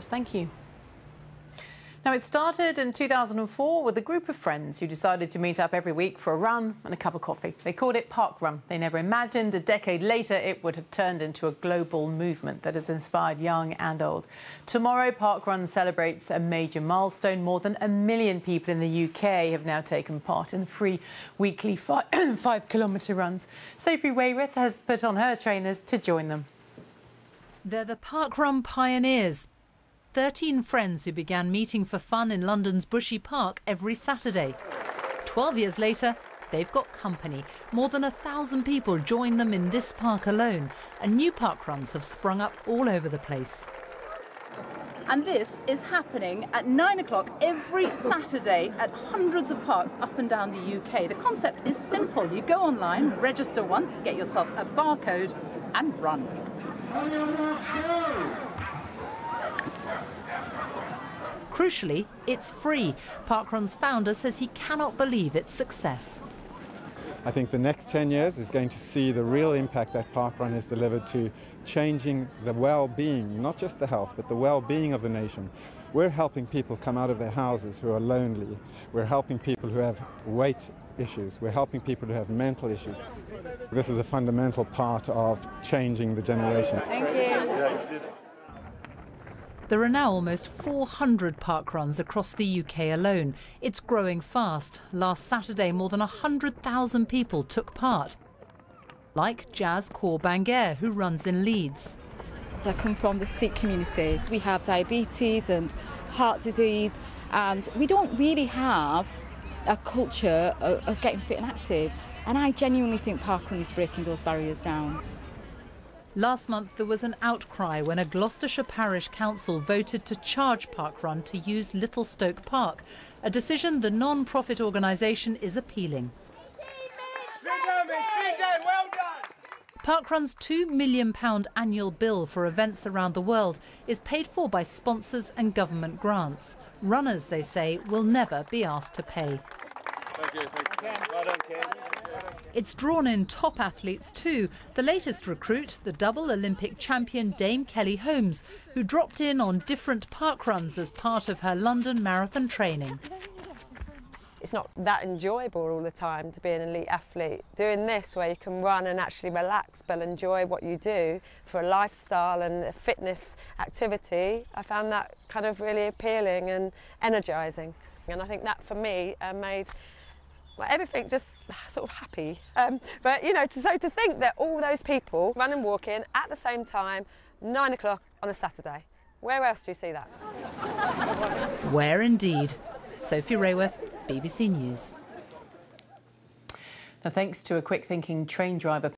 Thank you. Now, it started in 2004 with a group of friends who decided to meet up every week for a run and a cup of coffee. They called it Parkrun. They never imagined a decade later it would have turned into a global movement that has inspired young and old. Tomorrow, Parkrun celebrates a major milestone. More than 1 million people in the UK have now taken part in free weekly 5-kilometre runs. Sophie Wayworth has put on her trainers to join them. They're the Parkrun pioneers. 13 friends who began meeting for fun in London's Bushy Park every Saturday. 12 years later, they've got company. More than 1,000 people join them in this park alone, and new parkruns have sprung up all over the place. And this is happening at 9 o'clock every Saturday at hundreds of parks up and down the UK. The concept is simple. You go online, register once, get yourself a barcode and run. Crucially, it's free. Parkrun's founder says he cannot believe its success. I think the next 10 years is going to see the real impact that Parkrun has delivered to changing the well-being, not just the health, but the well-being of the nation. We're helping people come out of their houses who are lonely. We're helping people who have weight issues. We're helping people who have mental issues. This is a fundamental part of changing the generation. Thank you. There are now almost 400 parkruns across the UK alone. It's growing fast. Last Saturday, more than 100,000 people took part, like Jazz Kaur-Bangir, who runs in Leeds. I come from the Sikh community. We have diabetes and heart disease, and we don't really have a culture of getting fit and active. And I genuinely think parkrun is breaking those barriers down. Last month, there was an outcry when a Gloucestershire Parish Council voted to charge Parkrun to use Little Stoke Park, a decision the non-profit organisation is appealing. Parkrun's £2 million annual bill for events around the world is paid for by sponsors and government grants. Runners, they say, will never be asked to pay. It's drawn in top athletes too. The latest recruit, the double Olympic champion Dame Kelly Holmes, who dropped in on different parkruns as part of her London marathon training. It's not that enjoyable all the time to be an elite athlete. Doing this, where you can run and actually relax but enjoy what you do for a lifestyle and a fitness activity, I found that kind of really appealing and energising. And I think that for me made everything just sort of happy. But you know, so to think that all those people run and walk in at the same time, 9 o'clock on a Saturday, where else do you see that? Where indeed. Sophie Wayworth, BBC News. Now, thanks to a quick-thinking train driver